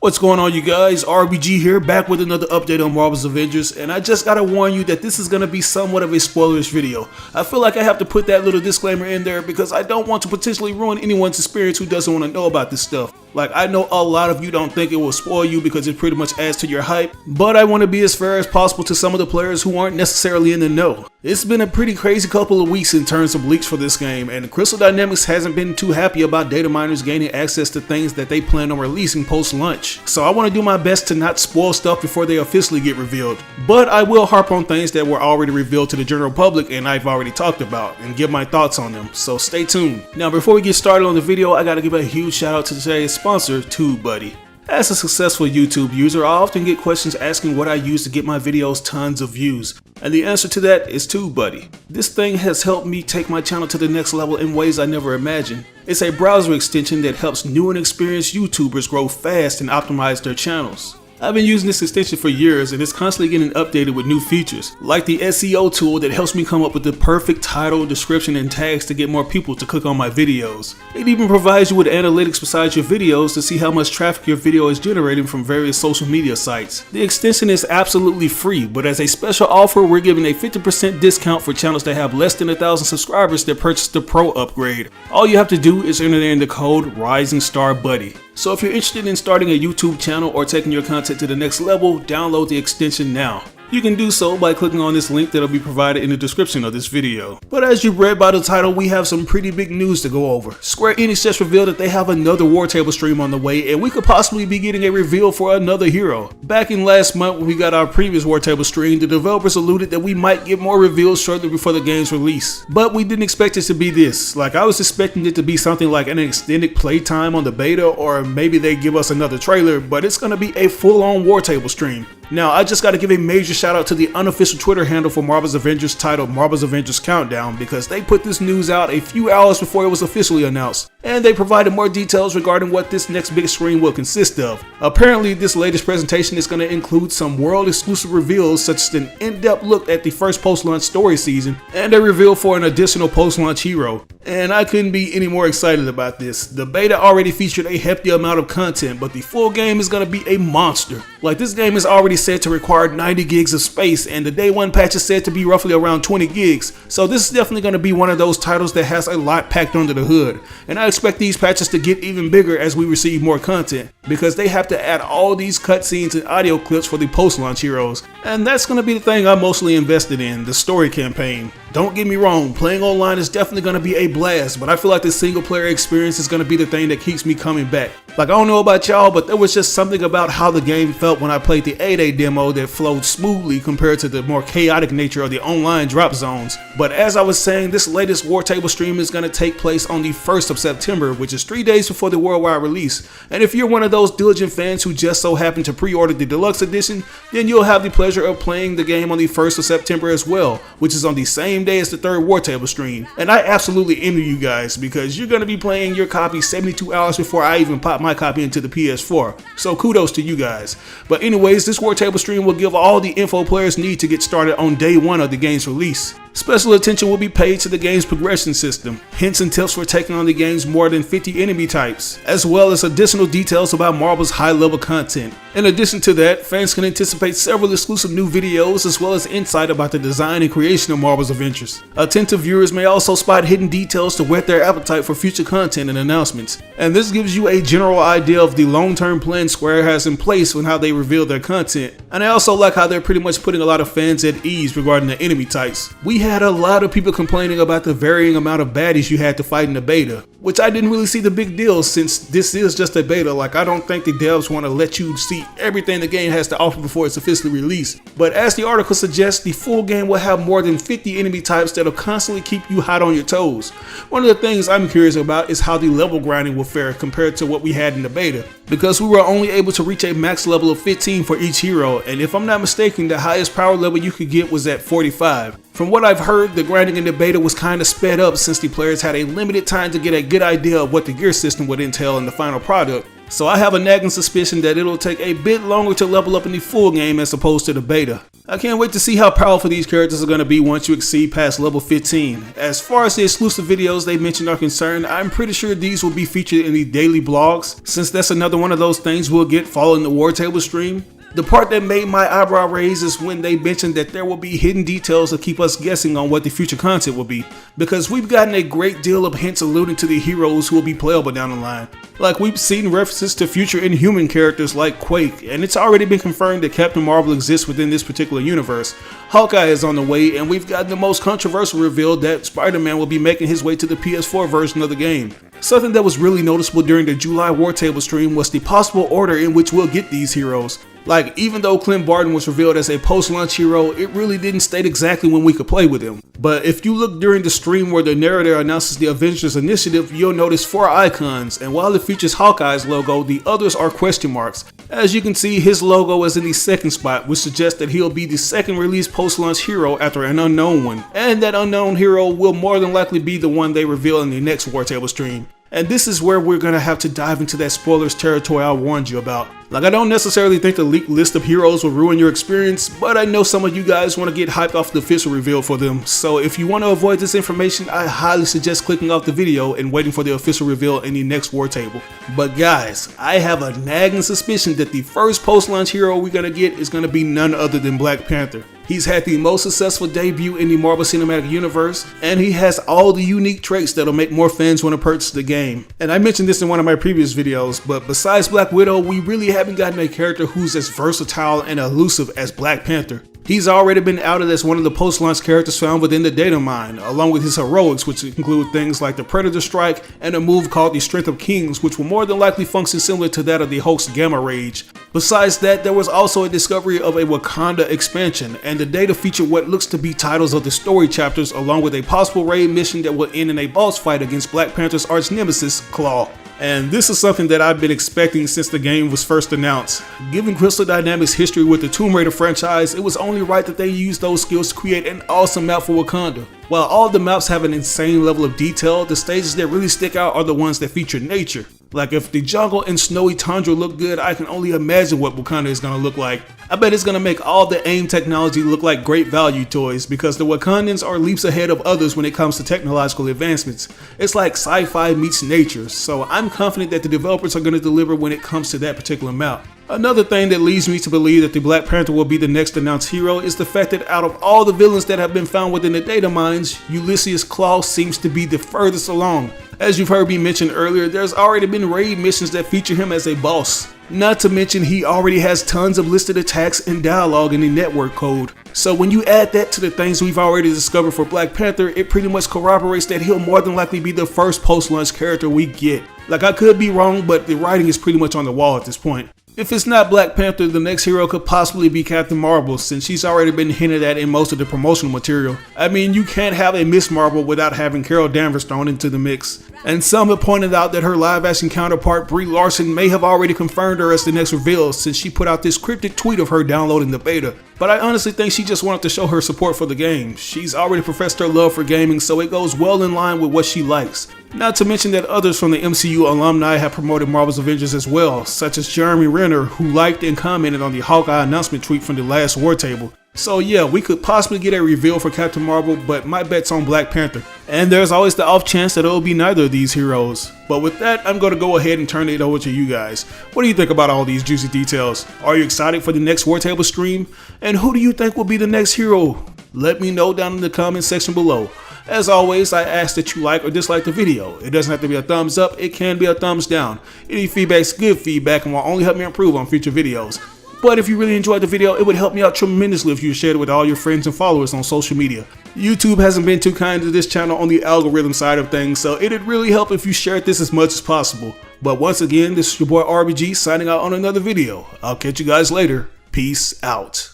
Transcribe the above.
What's going on, you guys? RBG here, back with another update on Marvel's Avengers, and I just gotta warn you that this is gonna be somewhat of a spoilerish video. I feel like I have to put that little disclaimer in there because I don't want to potentially ruin anyone's experience who doesn't want to know about this stuff. Like, I know a lot of you don't think it will spoil you because it pretty much adds to your hype, but I want to be as fair as possible to some of the players who aren't necessarily in the know. It's been a pretty crazy couple of weeks in terms of leaks for this game, and Crystal Dynamics hasn't been too happy about data miners gaining access to things that they plan on releasing post-launch. So I want to do my best to not spoil stuff before they officially get revealed. But I will harp on things that were already revealed to the general public and I've already talked about, and give my thoughts on them, so stay tuned. Now, before we get started on the video, I gotta give a huge shout out to today's sponsor, TubeBuddy. As a successful YouTube user, I often get questions asking what I use to get my videos tons of views, and the answer to that is TubeBuddy. This thing has helped me take my channel to the next level in ways I never imagined. It's a browser extension that helps new and experienced YouTubers grow fast and optimize their channels. I've been using this extension for years, and it's constantly getting updated with new features, like the SEO tool that helps me come up with the perfect title, description, and tags to get more people to click on my videos. It even provides you with analytics beside your videos to see how much traffic your video is generating from various social media sites. The extension is absolutely free, but as a special offer, we're giving a 50% discount for channels that have less than 1,000 subscribers that purchase the Pro upgrade. All you have to do is enter in the code RisingStarBuddy. So if you're interested in starting a YouTube channel or taking your content to the next level, download the extension now. You can do so by clicking on this link that'll be provided in the description of this video. But as you've read by the title, we have some pretty big news to go over. Square Enix just revealed that they have another War Table stream on the way, and we could possibly be getting a reveal for another hero. Back in last month when we got our previous War Table stream, the developers alluded that we might get more reveals shortly before the game's release. But we didn't expect it to be this. Like, I was expecting it to be something like an extended playtime on the beta, or maybe they give us another trailer, but it's gonna be a full-on War Table stream. Now, I just gotta give a major shout out to the unofficial Twitter handle for Marvel's Avengers titled Marvel's Avengers Countdown, because they put this news out a few hours before it was officially announced, and they provided more details regarding what this next big stream will consist of. Apparently, this latest presentation is going to include some world exclusive reveals, such as an in-depth look at the first post-launch story season, and a reveal for an additional post-launch hero. And I couldn't be any more excited about this. The beta already featured a hefty amount of content, but the full game is going to be a monster. Like, this game is already said to require 90 gigs of space, and the day one patch is said to be roughly around 20 gigs, so this is definitely going to be one of those titles that has a lot packed under the hood. And I expect these patches to get even bigger as we receive more content, because they have to add all these cutscenes and audio clips for the post-launch heroes, and that's going to be the thing I'm mostly invested in, the story campaign. Don't get me wrong, playing online is definitely going to be a blast, but I feel like the single player experience is going to be the thing that keeps me coming back. Like, I don't know about y'all, but there was just something about how the game felt when I played the 8-day demo that flowed smoothly compared to the more chaotic nature of the online drop zones. But as I was saying, this latest War Table stream is going to take place on the 1st of September, which is 3 days before the worldwide release. And if you're one of those diligent fans who just so happen to pre-order the deluxe edition, then you'll have the pleasure of playing the game on the 1st of September as well, which is on the same day as the third War Table stream. And I absolutely envy you guys, because you're going to be playing your copy 72 hours before I even pop my copy into the PS4. So kudos to you guys. But anyways, this War Table stream will give all the info players need to get started on day one of the game's release. Special attention will be paid to the game's progression system, hints and tips for taking on the game's more than 50 enemy types, as well as additional details about Marvel's high-level content. In addition to that, fans can anticipate several exclusive new videos as well as insight about the design and creation of Marvel's Avengers. Attentive viewers may also spot hidden details to whet their appetite for future content and announcements, and this gives you a general idea of the long-term plan Square has in place on how they reveal their content. And I also like how they're pretty much putting a lot of fans at ease regarding the enemy types. We had a lot of people complaining about the varying amount of baddies you had to fight in the beta, which I didn't really see the big deal since this is just a beta. Like, I don't think the devs want to let you see everything the game has to offer before it's officially released. But as the article suggests, the full game will have more than 50 enemy types that'll constantly keep you hot on your toes. One of the things I'm curious about is how the level grinding will fare compared to what we had in the beta, because we were only able to reach a max level of 15 for each hero, and if I'm not mistaken, the highest power level you could get was at 45. From what I've heard, the grinding in the beta was kinda sped up since the players had a limited time to get a good idea of what the gear system would entail in the final product, So I have a nagging suspicion that it'll take a bit longer to level up in the full game as opposed to the beta. I can't wait to see how powerful these characters are going to be once you exceed past level 15. As far as the exclusive videos they mentioned are concerned, I'm pretty sure these will be featured in the daily vlogs, since that's another one of those things we'll get following the War Table stream. The part that made my eyebrow raise is when they mentioned that there will be hidden details to keep us guessing on what the future content will be, because we've gotten a great deal of hints alluding to the heroes who will be playable down the line. Like, we've seen references to future Inhuman characters like Quake, and it's already been confirmed that Captain Marvel exists within this particular universe. Hawkeye is on the way, and we've gotten the most controversial reveal that Spider-Man will be making his way to the PS4 version of the game. Something that was really noticeable during the July War Table stream was the possible order in which we'll get these heroes. Like, even though Clint Barton was revealed as a post-launch hero, it really didn't state exactly when we could play with him. But if you look during the stream where the narrator announces the Avengers Initiative, you'll notice 4 icons, and while it features Hawkeye's logo, the others are question marks. As you can see, his logo is in the second spot, which suggests that he'll be the second released post-launch hero after an unknown one, and that unknown hero will more than likely be the one they reveal in the next War Table stream. And this is where we're gonna have to dive into that spoilers territory I warned you about. Like, I don't necessarily think the leaked list of heroes will ruin your experience, but I know some of you guys want to get hyped off the official reveal for them. So if you want to avoid this information, I highly suggest clicking off the video and waiting for the official reveal in the next War Table. But guys, I have a nagging suspicion that the first post-launch hero we're gonna get is gonna be none other than Black Panther. He's had the most successful debut in the Marvel Cinematic Universe, and he has all the unique traits that'll make more fans want to purchase the game. And I mentioned this in one of my previous videos, but besides Black Widow, we really haven't gotten a character who's as versatile and elusive as Black Panther. He's already been outed as one of the post-launch characters found within the data mine, along with his heroics, which include things like the Predator Strike and a move called the Strength of Kings, which will more than likely function similar to that of the Hulk's Gamma Rage. Besides that, there was also a discovery of a Wakanda expansion, and the data featured what looks to be titles of the story chapters, along with a possible raid mission that will end in a boss fight against Black Panther's arch nemesis, Claw. And this is something that I've been expecting since the game was first announced. Given Crystal Dynamics' history with the Tomb Raider franchise, it was only right that they use those skills to create an awesome map for Wakanda. While all the maps have an insane level of detail, the stages that really stick out are the ones that feature nature. Like, if the jungle and snowy tundra look good, I can only imagine what Wakanda is gonna look like. I bet it's gonna make all the AIM technology look like great value toys, because the Wakandans are leaps ahead of others when it comes to technological advancements. It's like sci-fi meets nature, so I'm confident that the developers are gonna deliver when it comes to that particular map. Another thing that leads me to believe that the Black Panther will be the next announced hero is the fact that out of all the villains that have been found within the data mines, Ulysses Claw seems to be the furthest along. As you've heard me mention earlier, there's already been raid missions that feature him as a boss. Not to mention, he already has tons of listed attacks and dialogue in the network code. So when you add that to the things we've already discovered for Black Panther, it pretty much corroborates that he'll more than likely be the first post-launch character we get. Like, I could be wrong, but the writing is pretty much on the wall at this point. If it's not Black Panther, the next hero could possibly be Captain Marvel, since she's already been hinted at in most of the promotional material. I mean, you can't have a Miss Marvel without having Carol Danvers thrown into the mix. And some have pointed out that her live-action counterpart Brie Larson may have already confirmed her as the next reveal, since she put out this cryptic tweet of her downloading the beta. But I honestly think she just wanted to show her support for the game. She's already professed her love for gaming, so it goes well in line with what she likes. Not to mention that others from the MCU alumni have promoted Marvel's Avengers as well, such as Jeremy Renner, who liked and commented on the Hawkeye announcement tweet from the last War Table. So yeah, we could possibly get a reveal for Captain Marvel, but my bet's on Black Panther. And there's always the off chance that it'll be neither of these heroes. But with that, I'm going to go ahead and turn it over to you guys. What do you think about all these juicy details? Are you excited for the next War Table stream? And who do you think will be the next hero? Let me know down in the comment section below. As always, I ask that you like or dislike the video. It doesn't have to be a thumbs up, it can be a thumbs down. Any feedback's good feedback and will only help me improve on future videos. But if you really enjoyed the video, it would help me out tremendously if you shared it with all your friends and followers on social media. YouTube hasn't been too kind to this channel on the algorithm side of things, so it'd really help if you shared this as much as possible. But once again, this is your boy RBG signing out on another video. I'll catch you guys later. Peace out.